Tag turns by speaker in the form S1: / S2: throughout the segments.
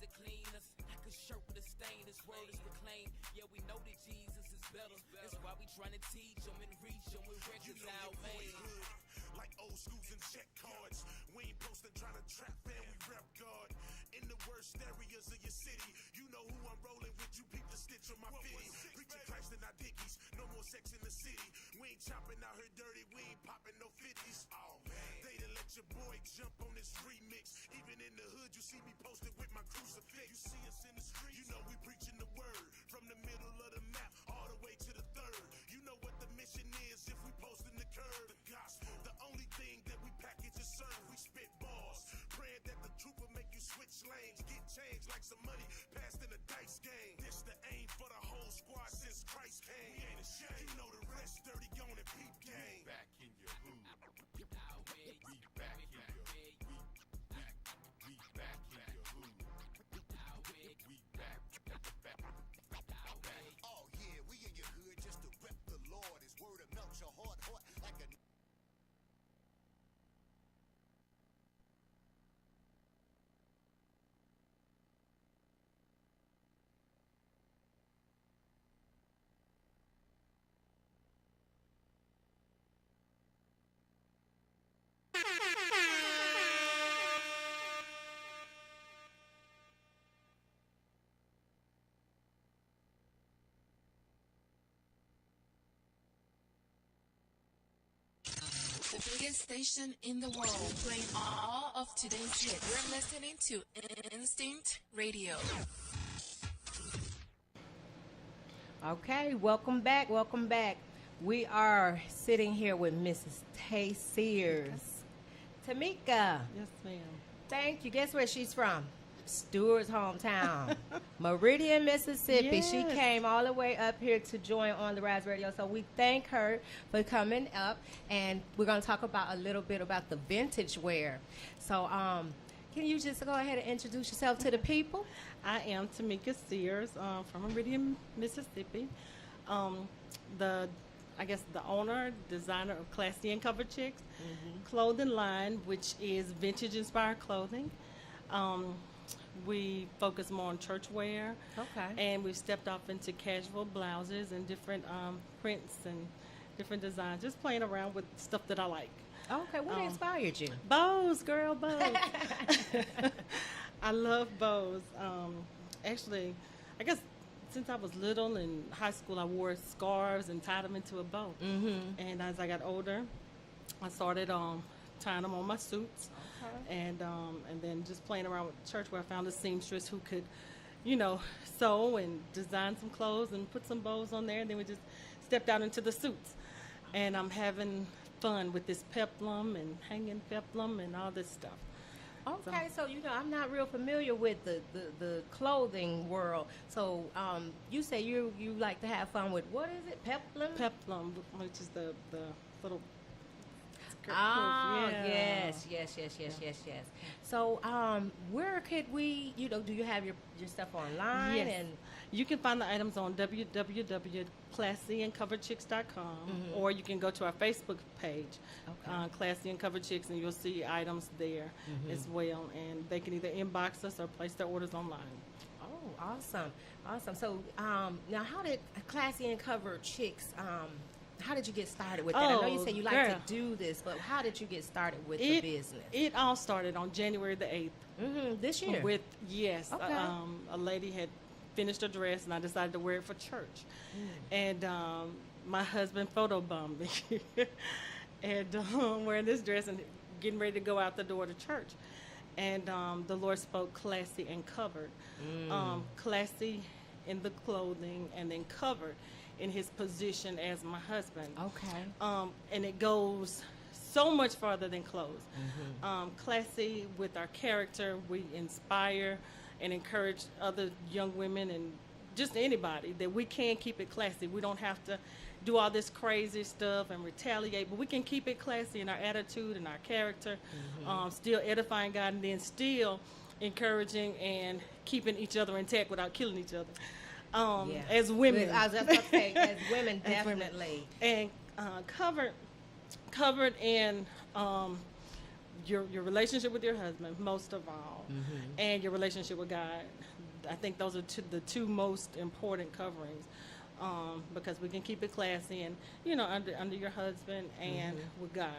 S1: to clean us. Like a shirt with a stain, this world is reclaimed. Yeah, we know that Jesus is better. That's why we trying to teach them and reach them with records out, man.
S2: Like old schools and check cards. We ain't posting trying to trap, and we rep God. In the worst areas of your city, you know who I'm rolling with. You peep the stitch on my fitty. Preaching Christ and our dickies. No more sex in the city. We ain't chopping out her dirty. We ain't popping no 50s. Oh man, they done let your boy jump on this remix. Even in the hood, you see me posted with my crucifix. You see us in the streets. You know we preaching the word from the middle of the map all the way to the third. You know what the mission is if we posting the curve. The gospel. The only thing that we package is serve. We spit balls. Praying that the truth will make you switch lanes. Get changed like some money passed in a dice game. This the aim for the whole squad since Christ came. We ain't ashamed. You know the rest dirty on the peep game.
S3: Back in your hood. We back in your hood. We back in your hood. We back.
S4: Oh yeah, we in your hood just to rep the Lord. His word will melt your heart like a
S5: The biggest station in the world, playing all of today's hits. You're listening to Instinct Radio.
S6: Okay, welcome back. Welcome back. We are sitting here with Mrs. Sears. Taymecca.
S7: Yes, ma'am.
S6: Thank you. Guess where she's from? Stewart's hometown, Meridian, Mississippi.
S7: Yes.
S6: She came all the way up here to join On the Rise Radio. So we thank her for coming up, and we're going to talk about a little bit about the vintage wear. So can you just go ahead and introduce yourself to the people?
S7: I am Taymecca Sears from Meridian, Mississippi. The owner, designer of Classy and Covered Chics clothing line, which is vintage inspired clothing. We focus more on church wear.
S6: Okay.
S7: And we've stepped off into casual blouses and different prints and different designs, just playing around with stuff that I like.
S6: Okay, what inspired you?
S7: Bows, girl, bows. I love bows. Actually, I guess since I was little in high school, I wore scarves and tied them into a bow. And as I got older, I started tying them on my suits. And then just playing around with church where I found a seamstress who could, sew and design some clothes and put some bows on there. And then we just stepped out into the suits. And I'm having fun with this peplum and hanging peplum and all this stuff.
S6: Okay, so I'm not real familiar with the clothing world. So you say you like to have fun with, what is it, peplum?
S7: Peplum, which is the little...
S6: Oh,
S7: yeah.
S6: yes. So, where could we, do you have your stuff online?
S7: Yes.
S6: And
S7: you can find the items on www.classyandcoveredchicks.com, or you can go to our Facebook page, Classy and Covered Chicks, and you'll see items there as well. And they can either inbox us or place their orders online.
S6: Oh, awesome. So, now how did Classy and Covered Chicks, how did you get started with that? I know you said you like to do this, but how did you get started with the business?
S7: It all started on January the 8th.
S6: This year?
S7: A lady had finished a dress, and I decided to wear it for church. And my husband photobombed me. And wearing this dress and getting ready to go out the door to church. And the Lord spoke classy and covered. Classy in the clothing, and then covered in his position as my husband.
S6: Okay.
S7: And it goes so much farther than clothes. Classy with our character, we inspire and encourage other young women and just anybody that we can keep it classy. We don't have to do all this crazy stuff and retaliate, but we can keep it classy in our attitude and our character, still edifying God, and then still encouraging and keeping each other intact without killing each other. As women.
S6: I was just going to say, as women, definitely.
S7: And covered in your relationship with your husband, most of all, and your relationship with God. I think those are the two most important coverings, because we can keep it classy and, under your husband and with God.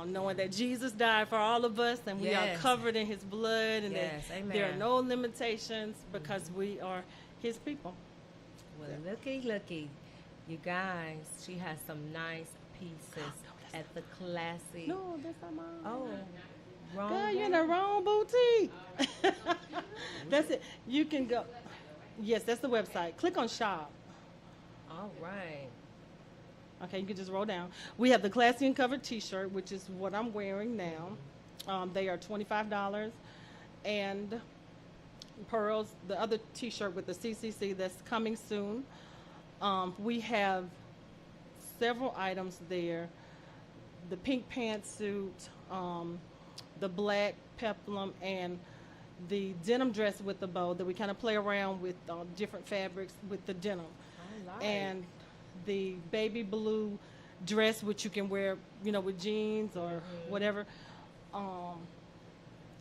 S7: Knowing that Jesus died for all of us and we are covered in his blood, and that there are no limitations because we are his people.
S6: Well, looky. You guys, she has some nice pieces at the classy.
S7: No, that's not mine.
S6: Oh, wrong.
S7: Girl, you're in the wrong boutique. That's it. You can go. Yes, that's the website. Click on shop.
S6: All right.
S7: Okay, you can just roll down. We have the Classy and Covered T-shirt, which is what I'm wearing now. They are $25. And Pearls, the other T-shirt with the CCC that's coming soon. We have several items there. The pink pantsuit, the black peplum, and the denim dress with the bow that we kind of play around with different fabrics with the denim.
S6: I like.
S7: And the baby blue dress, which you can wear, with jeans or whatever.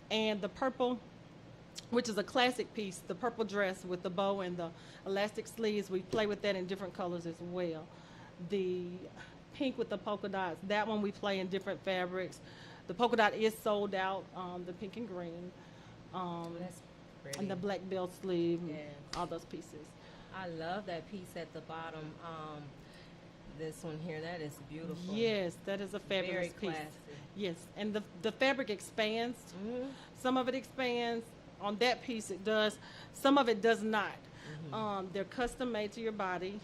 S7: And the purple, which is a classic piece, the purple dress with the bow and the elastic sleeves. We play with that in different colors as well. The pink with the polka dots, that one we play in different fabrics. The polka dot is sold out, the pink and green.
S6: That's pretty.
S7: And the black belt sleeve, and all those pieces.
S6: I love that piece at the bottom. This one here, that is beautiful.
S7: Yes, that is a fabulous
S6: Very
S7: piece.
S6: classy.
S7: Yes, and the fabric expands. Some of it expands. On that piece, it does. Some of it does not. They're custom made to your body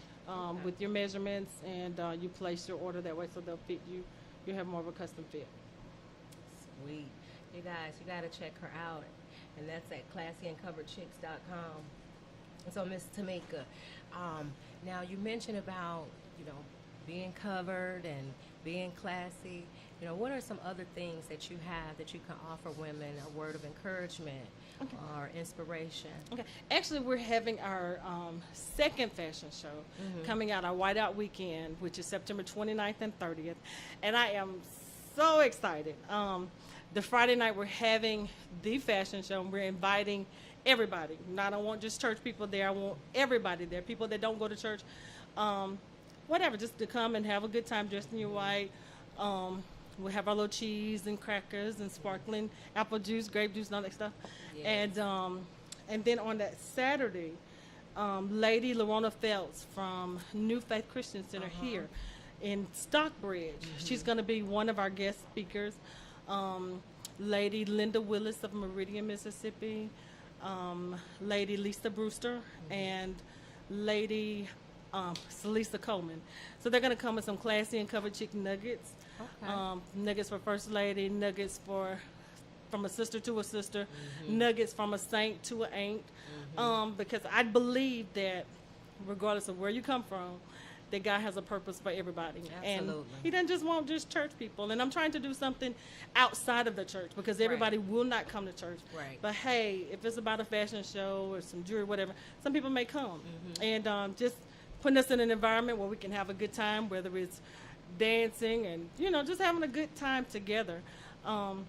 S7: with your measurements, and you place your order that way so they'll fit you. You have more of a custom fit.
S6: Sweet. You guys, you got to check her out. And that's at classyandcoveredchics.com. So, Miss Taymecca, now you mentioned about, being covered and being classy. What are some other things that you have that you can offer women, a word of encouragement or inspiration?
S7: Okay. Actually, we're having our second fashion show coming out, our Whiteout Weekend, which is September 29th and 30th. And I am so excited. The Friday night, we're having the fashion show, and we're inviting everybody. I don't want just church people there. I want everybody there, people that don't go to church. Whatever, just to come and have a good time dressed in your white. We'll have our little cheese and crackers and sparkling apple juice, grape juice, and all that stuff. Yes. And then on that Saturday, Lady Lorona Phelps from New Faith Christian Center here in Stockbridge. She's going to be one of our guest speakers. Lady Linda Willis of Meridian, Mississippi. Lady Lisa Brewster and Lady Celisa Coleman. So they're going to come with some classy and covered chick nuggets. Nuggets for First Lady, nuggets from a sister to a sister, nuggets from a saint to an ain't. Because I believe that regardless of where you come from, that God has a purpose for everybody.
S6: Absolutely.
S7: And he doesn't just want just church people. And I'm trying to do something outside of the church because everybody will not come to church.
S6: Right.
S7: But hey, if it's about a fashion show or some jewelry, whatever, some people may come. And just putting us in an environment where we can have a good time, whether it's dancing and, just having a good time together. And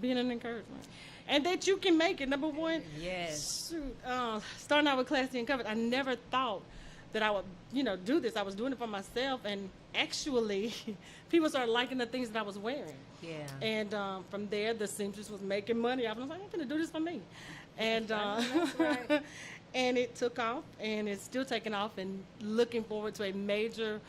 S7: being an encouragement. And that you can make it, number one.
S6: Yes.
S7: Shoot, starting out with Classy and Covered, I never thought that I would, do this. I was doing it for myself, and actually, people started liking the things that I was wearing.
S6: Yeah.
S7: And from there, the seamstress was making money. I was like, I'm going to do this for me. And
S6: That's right.
S7: and it took off, and it's still taking off, and looking forward to a major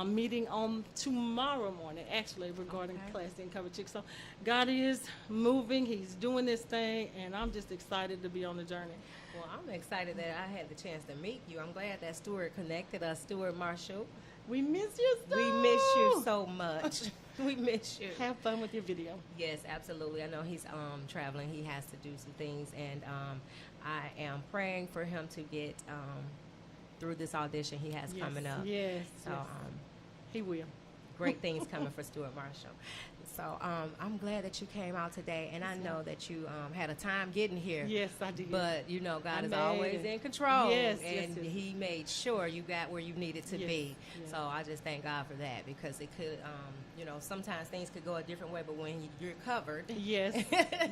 S7: meeting on tomorrow morning, actually, regarding Classy and Covered Chicks. So God is moving. He's doing this thing, and I'm just excited to be on the journey.
S6: Well, I'm excited that I had the chance to meet you. I'm glad that Stuart connected us, Stuart Marshall.
S7: We miss you so.
S6: We miss you so much. We miss you.
S7: Have fun with your video.
S6: Yes, absolutely. I know he's traveling. He has to do some things, and I am praying for him to get through this audition he has coming up.
S7: Yes.
S6: So
S7: yes. He will.
S6: great things coming for Stuart Marshall. So I'm glad that you came out today, and I know that you had a time getting here.
S7: Yes, I did.
S6: But, you know, God
S7: I
S6: is
S7: made
S6: always
S7: it.
S6: in control,
S7: Yes,
S6: and
S7: yes.
S6: he made sure you got where you needed to
S7: Yes,
S6: be.
S7: yes.
S6: So I just thank God for that, because it could, you know, sometimes things could go a different way, but when you're covered,
S7: Yes,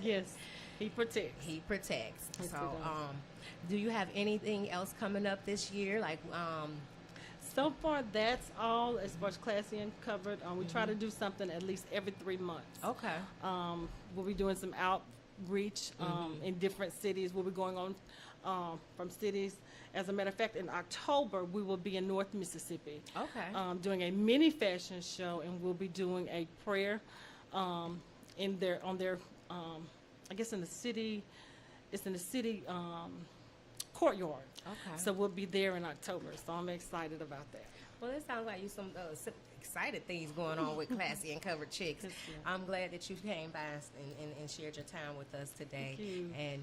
S7: yes. He protects.
S6: he protects.
S7: Yes,
S6: So
S7: he does.
S6: do you have anything else coming up this year? Like,
S7: So far, that's all as far as Classy and covered. We try to do something at least every 3 months.
S6: okay.
S7: We'll be doing some outreach in different cities. We'll be going on from cities. As a matter of fact, in October, we will be in North Mississippi.
S6: Okay.
S7: Doing a mini fashion show, and we'll be doing a prayer on their I guess in the city. It's in the city courtyard.
S6: Okay.
S7: So we'll be there in October. So I'm excited about that.
S6: Well, it sounds like you some excited things going on with Classy and Covered Chicks.
S7: Yes, yeah.
S6: I'm glad that you came by and shared your time with us today.
S7: Thank you.
S6: And,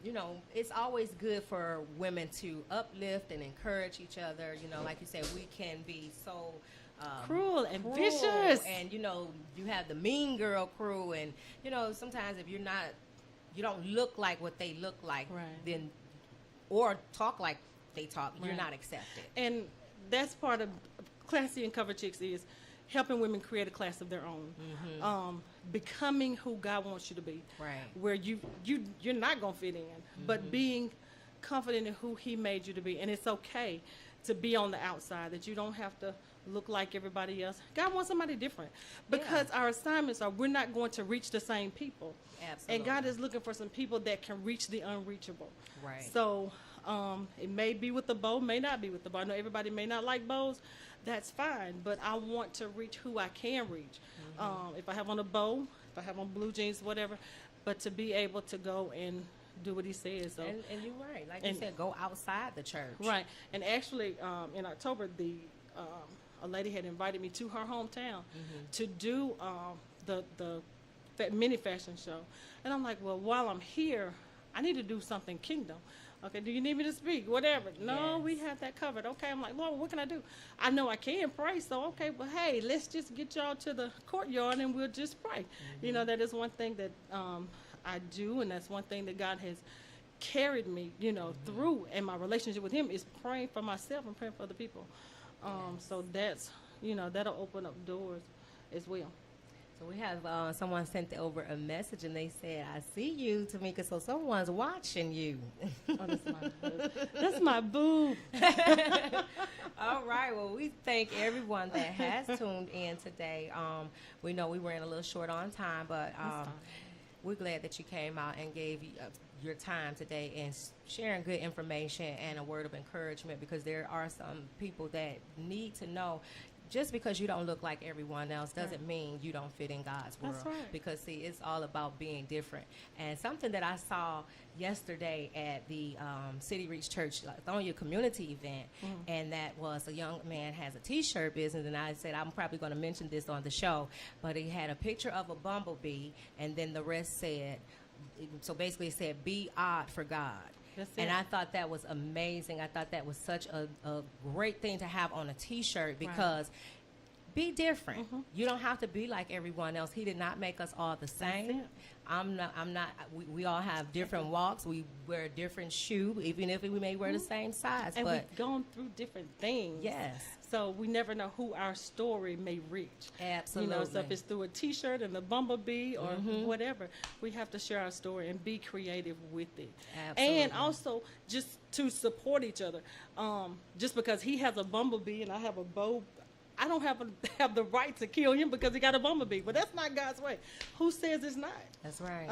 S6: you know, it's always good for women to uplift and encourage each other. You know, like you said, we can be so
S7: Cruel and vicious.
S6: And, you know, you have the mean girl crew. And, you know, sometimes if you don't look like what they look like,
S7: Right.
S6: then, or talk like they talk, you're
S7: Right.
S6: not accepted.
S7: And that's part of Classy and Covered Chicks is helping women create a class of their own, becoming who God wants you to be,
S6: Right.
S7: where you're not gonna fit in, but being confident in who He made you to be, and it's okay to be on the outside. That you don't have to look like everybody else. God wants somebody different, because our assignments are we're not going to reach the same people.
S6: Absolutely.
S7: And God is looking for some people that can reach the unreachable.
S6: Right.
S7: So it may be with the bow, may not be with the bow. I know everybody may not like bows. That's fine. But I want to reach who I can reach. If I have on a bow, if I have on blue jeans, whatever. But to be able to go and do what He says. So,
S6: And you're right. Like you said, go outside the church.
S7: right. And actually, in October, a lady had invited me to her hometown to do the mini fashion show. And I'm like, well, while I'm here, I need to do something kingdom. Okay, do you need me to speak? Whatever. No,
S6: Yes.
S7: we have that covered. Okay, I'm like, Lord, what can I do? I know I can pray, so okay, well, hey, let's just get y'all to the courtyard and we'll just pray. You know, that is one thing that I do, and that's one thing that God has carried me, you know, through, and my relationship with Him is praying for myself and praying for other people. So that's, you know, that'll open up doors as well.
S6: So we have someone sent over a message, and they said, I see you, Taymecca, so someone's watching you.
S7: Oh, that's my boob. That's my boob.
S6: All right. Well, we thank everyone that has tuned in today. We know we ran a little short on time, but we're glad that you came out and gave your time today and sharing good information and a word of encouragement, because there are some people that need to know just because you don't look like everyone else doesn't mean you don't fit in God's world.
S7: That's right.
S6: Because, see, it's all about being different. And something that I saw yesterday at the City Reach Church Lithonia community event, and that was a young man has a T-shirt business, and I said, I'm probably going to mention this on the show, but he had a picture of a bumblebee, and then the rest said, so basically it said, be odd for God.
S7: That's
S6: And
S7: it.
S6: I thought that was amazing. I thought that was such a great thing to have on a T-shirt, because be different. You don't have to be like everyone else. He did not make us all the same.
S7: it.
S6: I'm not. We all have different walks. We wear a different shoe, even if we may wear the same size.
S7: And
S6: but
S7: we've gone through different things.
S6: yes,
S7: So we never know who our story may reach.
S6: absolutely.
S7: You know, so if it's through a T-shirt and a bumblebee or whatever, we have to share our story and be creative with it.
S6: Absolutely.
S7: And also just to support each other. Just because he has a bumblebee and I have a bow, I don't have the right to kill him because he got a bumblebee. But that's not God's way. Who says it's not?
S6: That's right.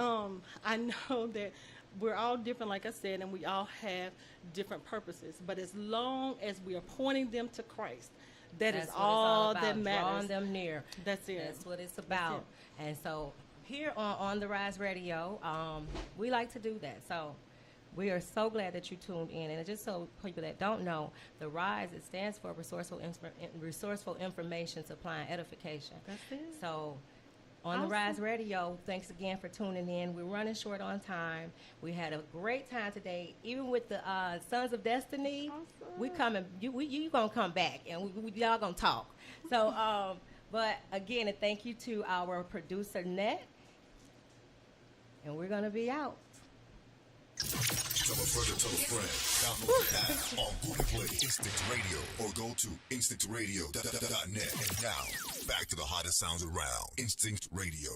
S7: I know that we're all different, like I said, and we all have different purposes. But as long as we are pointing them to Christ,
S6: That's
S7: is
S6: what it's
S7: all
S6: about,
S7: that matters.
S6: Drawing them near.
S7: That's it.
S6: That's what it's about. And so here on the Rise Radio, we like to do that. So we are so glad that you tuned in. And just so people that don't know, the Rise, it stands for Resourceful Information, Supply, and Edification.
S7: That's it.
S6: So on the Rise Radio, thanks again for tuning in. We're running short on time. We had a great time today, even with the Sons of Destiny.
S7: Awesome.
S6: We coming. You gonna come back, and we y'all gonna talk. So But again, a thank you to our producer, Net. And we're going to be out.
S4: Tell a friend to tell a friend. Download the app on Google Play, Instinct Radio, or go to instinctradio.net. And now, back to the hottest sounds around. Instinct Radio.